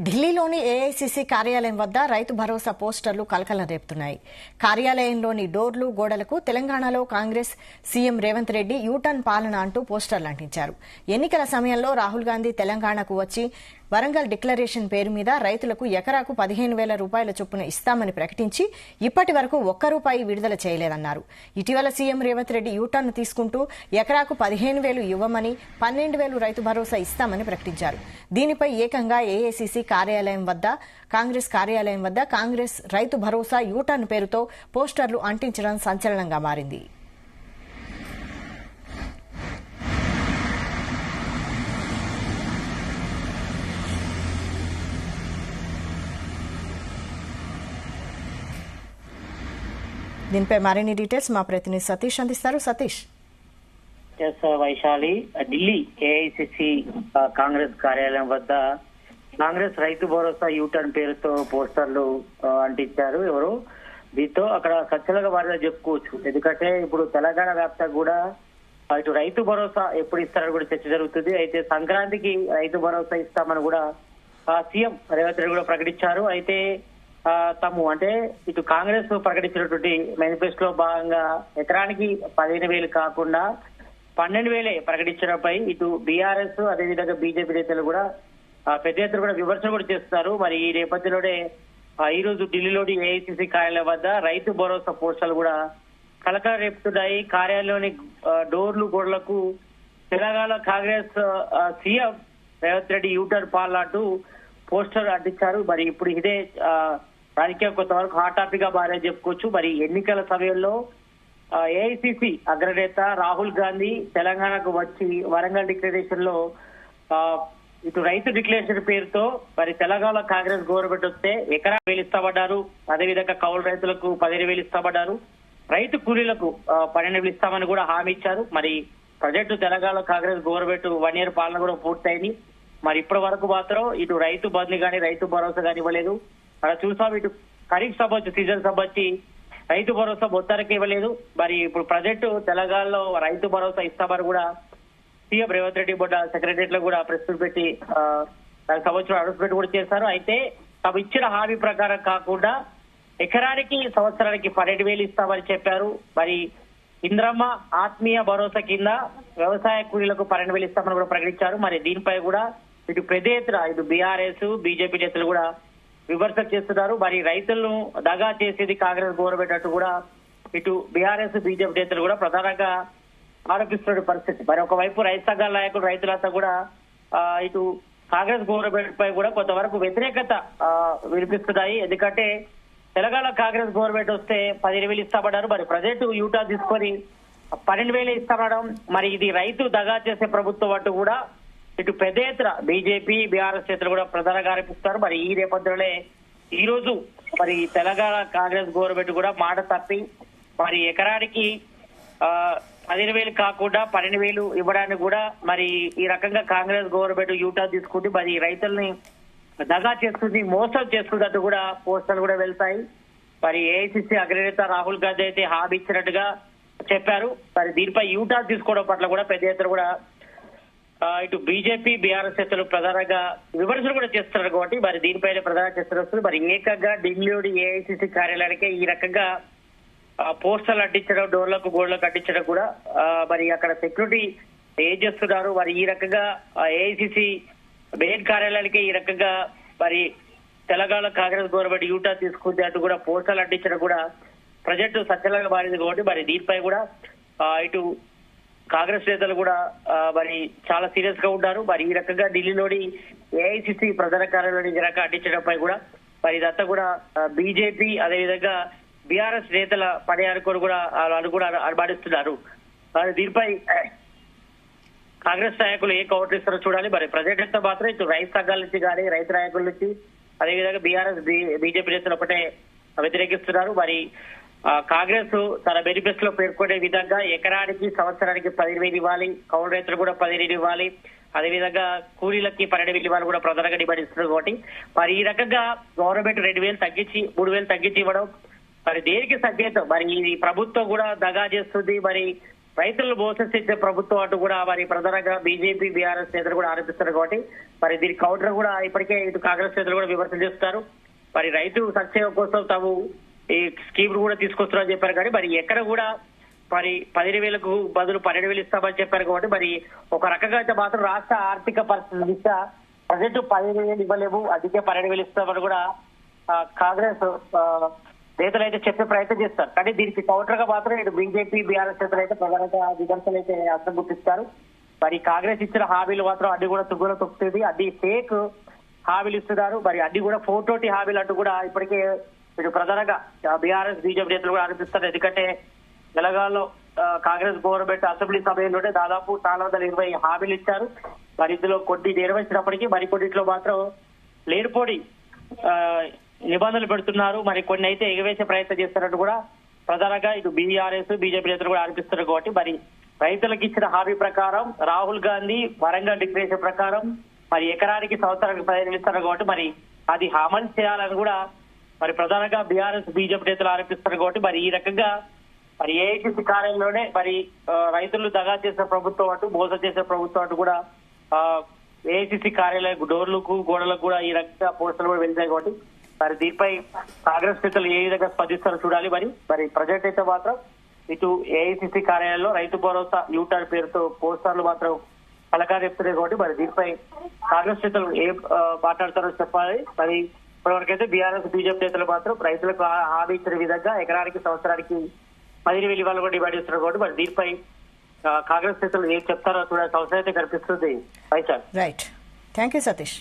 ఢిల్లీలోని ఏఐసీసీ కార్యాలయం వద్ద రైతు భరోసా పోస్టర్లు కలకలం రేపుతున్నాయి. కార్యాలయంలోని డోర్లు గోడలకు తెలంగాణలో కాంగ్రెస్ సీఎం రేవంత్ రెడ్డి యూటర్న్ పాలన అంటూ పోస్టర్లు అంటించారు. ఎన్నికల సమయంలో రాహుల్ గాంధీ తెలంగాణకు వచ్చి వరంగల్ డిక్లరేషన్ పేరు మీద రైతులకు ఎకరాకు 15,000 రూపాయల చొప్పున ఇస్తామని ప్రకటించి ఇప్పటి వరకు ఒక్క రూపాయి విడుదల చేయలేదన్నారు. ఇటీవల సీఎం రేవంత్ రెడ్డి యూటర్న్ తీసుకుంటూ ఎకరాకు 15,000 ఇవ్వమని 12,000 రైతు భరోసా ఇస్తామని ప్రకటించారు. దీనిపై ఏకంగా ఏఐసీసీ కార్యాలయం వద్ద కాంగ్రెస్ రైతు భరోసా యూటర్న్ పేరుతో పోస్టర్లు అంటించడం సంచలనంగా మారింది. దీనిపై మరిన్ని డీటెయిల్స్ మా ప్రతినిధి సతీష్ అందిస్తారు. సతీష్. వైశాలి, ఢిల్లీ ఏఐసిసి కాంగ్రెస్ కార్యాలయం వద్ద కాంగ్రెస్ రైతు భరోసా యూటర్న్ పేరుతో పోస్టర్లు అంటించారు ఎవరు. దీంతో అక్కడ సచ్చలుగా వారిగా చెప్పుకోవచ్చు. ఎందుకంటే ఇప్పుడు తెలంగాణ వ్యాప్తంగా కూడా ఇటు రైతు భరోసా ఎప్పుడు ఇస్తారని కూడా చర్చ జరుగుతుంది. అయితే సంక్రాంతికి రైతు భరోసా ఇస్తామని కూడా సీఎం రేవంత్ రెడ్డి కూడా ప్రకటించారు. అయితే తాము అంటే ఇటు కాంగ్రెస్ ప్రకటించినటువంటి మేనిఫెస్టోలో భాగంగా ఎకరానికి 15,000 కాకుండా 12,000 ప్రకటించడంపై ఇటు బీఆర్ఎస్ అదేవిధంగా బీజేపీ నేతలు కూడా పెద్ద ఎత్తున కూడా విమర్శలు కూడా చేస్తున్నారు. మరి ఈ నేపథ్యంలోనే ఈ రోజు ఢిల్లీలోని ఏఐసీసీ కార్యాలయం వద్ద రైతు భరోసా పోస్టర్లు కూడా కలకలం రేపుతున్నాయి. కార్యాలయంలోని డోర్లు గోడలకు తెలంగాణ కాంగ్రెస్ సీఎం రేవంత్ రెడ్డి యూటర్న్ పాలన అంటూ పోస్టర్ అంటించారు. మరి ఇప్పుడు ఇదే రాజకీయం కొంతవరకు హాట్ టాపిక్ గా మారని చెప్పుకోవచ్చు. మరి ఎన్నికల సమయంలో ఏఐసిసి అగ్రనేత రాహుల్ గాంధీ తెలంగాణకు వచ్చి వరంగల్ డిక్లరేషన్ లో ఇటు రైతు డిక్లరేషన్ పేరుతో మరి తెలంగాణ కాంగ్రెస్ గవర్నమెంట్ వస్తే ఎకరా 1,000 ఇస్తామన్నారు. అదేవిధంగా కౌలు రైతులకు 15,000 ఇస్తామన్నారు. రైతు కూలీలకు 12,000 ఇస్తామని కూడా హామీ ఇచ్చారు. మరి present Telangana Congress government 1 year పాలన కూడా పూర్తయింది. మరి ఇప్పటి వరకు మాత్రం ఇటు రైతు బంధు కానీ రైతు భరోసా కానీ ఇవ్వలేదు. అలా చూసాం ఇటు ఖరీఫ్ సంబంధించి సీజన్ సంబంధించి రైతు భరోసా మొత్తానికి ఇవ్వలేదు. మరి ఇప్పుడు ప్రజెంట్ తెలంగాణలో రైతు భరోసా ఇస్తామని కూడా సీఎం రేవంత్ రెడ్డి మొన్న సెక్రటరియట్ లో కూడా ప్రెస్ పెట్టి దానికి సంబంధించిన అనౌన్స్మెంట్ కూడా చేశారు. అయితే తాము ఇచ్చిన హామీ ప్రకారం కాకుండా ఎకరానికి సంవత్సరానికి 12,000 ఇస్తామని చెప్పారు. మరి ఇంద్రమ్మ ఆత్మీయ భరోసా కింద వ్యవసాయ కూలీలకు 12,000 ఇస్తామని కూడా ప్రకటించారు. మరి దీనిపై కూడా ఇటు పెద్ద ఎత్తున ఇటు బీఆర్ఎస్ బీజేపీ నేతలు కూడా విమర్శలు చేస్తున్నారు. మరి రైతులను దగా చేసేది కాంగ్రెస్ గవర్నమెంట్ అంటూ కూడా ఇటు బీఆర్ఎస్ బీజేపీ నేతలు కూడా ప్రధానంగా ఆరోపిస్తున్న పరిస్థితి. మరి ఒకవైపు రైతు సంఘాల నాయకులు రైతులంతా కూడా ఇటు కాంగ్రెస్ గవర్నమెంట్ పై కూడా కొంతవరకు వ్యతిరేకత వినిపిస్తున్నాయి. ఎందుకంటే తెలంగాణ కాంగ్రెస్ గవర్నమెంట్ వస్తే 15,000 ఇస్తామన్నారు. మరి ప్రజెంట్ యూటర్న్ తీసుకొని 12,000 ఇస్తామనడం మరి ఇది రైతు దగా చేసే ప్రభుత్వం అంటూ కూడా ఇటు పెద్ద ఎత్తున బీజేపీ బీఆర్ఎస్ నేతలు కూడా ప్రధానంగా ఆరోపిస్తారు. మరి ఈ నేపథ్యంలోనే ఈ రోజు మరి తెలంగాణ కాంగ్రెస్ గవర్నమెంట్ కూడా మాట తప్పి మరి ఎకరానికి 15,000 కాకుండా 12,000 ఇవ్వడానికి కూడా మరి ఈ రకంగా కాంగ్రెస్ గవర్నమెంట్ యూటర్న్ తీసుకుంటే మరి రైతుల్ని దగా చేస్తుంది, మోసం చేస్తుందంటూ కూడా పోస్టర్లు కూడా వెళ్తాయి. మరి ఏఐసిసి అగ్రనేత రాహుల్ గాంధీ అయితే హామీ ఇచ్చినట్టుగా చెప్పారు. మరి దీనిపై యూటర్న్ తీసుకోవడం పట్ల కూడా పెద్ద ఎత్తున కూడా ఇటు బీజేపీ బీఆర్ఎస్ నేతలు ప్రధానంగా విమర్శలు కూడా చేస్తున్నారు. కాబట్టి మరి దీనిపైన ప్రధానంగా చేస్తున్నారు. మరి ఏకంగా ఢిల్లీలోని ఏఐసిసి కార్యాలయానికి ఈ రకంగా పోస్టర్లు అంటించడం, డోర్లకు గోడలకు అంటించడం కూడా మరి అక్కడ సెక్యూరిటీ ఏం చేస్తున్నారు. మరి ఈ రకంగా ఏఐసిసి మెయిన్ కార్యాలయానికి ఈ రకంగా మరి తెలంగాణ కాంగ్రెస్ గవర్నమెంట్ యూటర్న్ తీసుకుంటే అటు కూడా పోస్టర్లు అంటించడం కూడా ప్రజెంట్ సచ్చలంగా మారింది. కాబట్టి మరి దీనిపై కూడా ఇటు కాంగ్రెస్ నేతలు కూడా మరి చాలా సీరియస్ గా ఉన్నారు. మరి ఈ రకంగా ఢిల్లీలోని ఏఐసిసి ప్రధాన కార్యాలయాన్ని ఈ రకంగా అంటించడంపై కూడా మరి ఇదంతా కూడా బీజేపీ అదేవిధంగా బీఆర్ఎస్ నేతల పని అనుకోని కూడా అనుమానిస్తున్నారు. మరి దీనిపై కాంగ్రెస్ నాయకులు ఏ కౌంటర్ ఇస్తారో చూడాలి. మరి ప్రజెంట్ అయితే మాత్రం ఇటు రైతు సంఘాల నుంచి కానీ రైతు నాయకుల నుంచి అదేవిధంగా బీఆర్ఎస్ బీజేపీ నేతలు ఒకటే వ్యతిరేకిస్తున్నారు. మరి కాంగ్రెస్ తన మేనిఫెస్టోలో పేర్కొనే విధంగా ఎకరానికి సంవత్సరానికి 10,000 ఇవ్వాలి, కౌలు రైతులు కూడా 15,000 ఇవ్వాలి, అదేవిధంగా కూలీలకి 12,000 ఇవ్వాలి కూడా ప్రధానంగా డిమాండ్ ఇస్తున్నారు. కాబట్టి మరి ఈ రకంగా గవర్నమెంట్ 2,000 తగ్గించి 3,000 తగ్గించి ఇవ్వడం మరి దేనికి సంకేతం? మరి ఈ ప్రభుత్వం కూడా దగా చేస్తుంది. మరి రైతులను మోసగించే ప్రభుత్వం అంటూ కూడా మరి ప్రధానంగా బీజేపీ బీఆర్ఎస్ నేతలు కూడా ఆరోపిస్తారు కాబట్టి మరి దీని కౌంటర్ కూడా ఇప్పటికే ఇటు కాంగ్రెస్ నేతలు కూడా విమర్శలు చేస్తారు. మరి రైతు సంక్షేమం కోసం తాము ఈ స్కీమ్ కూడా తీసుకొస్తున్నారని చెప్పారు కానీ మరి ఎక్కడ కూడా మరి 10,000కు బదులు 12,000 ఇస్తామని చెప్పారు కాబట్టి మరి ఒక రకంగా అయితే మాత్రం రాష్ట్ర ఆర్థిక పరిస్థితి దిశ ప్రజెంట్ 10,000 ఇవ్వలేము, అందుకే 12,000 ఇస్తామని కూడా కాంగ్రెస్ నేతలు అయితే చెప్పే ప్రయత్నం చేస్తారు. కానీ దీనికి కౌంటర్ గా మాత్రం ఇటు బీజేపీ బీఆర్ఎస్ నేతలు అయితే ప్రధానంగా విమర్శలు అయితే అర్థం గుర్తిస్తారు. మరి కాంగ్రెస్ ఇచ్చిన హామీలు మాత్రం అన్ని కూడా తుగ్గులో తొక్కుతుంది, అన్ని ఫేక్ హామీలు ఇస్తున్నారు. మరి అన్ని కూడా ఫోటోటి హామీలు అంటూ కూడా ఇప్పటికే ఇటు ప్రధానంగా బీఆర్ఎస్ బీజేపీ నేతలు కూడా ఆరోపిస్తారు. ఎందుకంటే తెలంగాణలో కాంగ్రెస్ గవర్నమెంట్ అసెంబ్లీ సమయంలోనే దాదాపు 420 హామీలు ఇచ్చారు. మరి ఇందులో కొన్ని నెరవేర్చినప్పటికీ మరికొన్నిట్లో మాత్రం లేనిపోని నిబంధనలు పెడుతున్నారు, మరి కొన్ని అయితే ఎగవేసే ప్రయత్నం చేస్తున్నట్టు కూడా ప్రధానంగా ఇటు బీఆర్ఎస్ బీజేపీ నేతలు కూడా ఆరోపిస్తున్నారు. కాబట్టి మరి రైతులకు ఇచ్చిన హామీ ప్రకారం రాహుల్ గాంధీ వరంగల్ డిక్లరేషన్ ప్రకారం మరి ఎకరానికి సంవత్సరానికి 15,000 ఇస్తారు కాబట్టి మరి అది అమలు చేయాలని కూడా మరి ప్రధానంగా బీఆర్ఎస్ బీజేపీ నేతలు ఆరోపిస్తున్నారు. కాబట్టి మరి ఈ రకంగా మరి ఏఐసిసి కార్యాలయంలోనే మరి రైతులు దగా చేసే ప్రభుత్వం అటు మోసం చేసే ప్రభుత్వం అటు కూడా ఏఐసిసి కార్యాలయం డోర్లకు గోడలకు కూడా ఈ రకంగా పోస్టులు కూడా వెళ్తాయి. కాబట్టి మరి దీనిపై కాంగ్రెస్ నేతలు ఏ విధంగా స్పందిస్తారో చూడాలి. మరి ప్రజెంట్ అయితే మాత్రం ఇటు ఏఐసిసి కార్యాలయంలో రైతు భరోసా యూటర్న్ పేరుతో పోస్టర్లు మాత్రం పలకాలు చెప్తున్నాయి. కాబట్టి మరి దీనిపై కాంగ్రెస్ నేతలు ఏం మాట్లాడతారో చెప్పాలి. మరి ఇప్పటివరకైతే బీఆర్ఎస్ బీజేపీ నేతలు మాత్రం రైతులకు హామీ ఇచ్చిన విధంగా ఎకరానికి సంవత్సరానికి 10,000 ఇవ్వాలని కూడా డిమాండ్ చేస్తున్నారు. కాబట్టి మరి దీనిపై కాంగ్రెస్ నేతలు ఏం చెప్తారో చూడాల్సిన అవసరం అయితే కనిపిస్తుంది. Right, thank you Satish.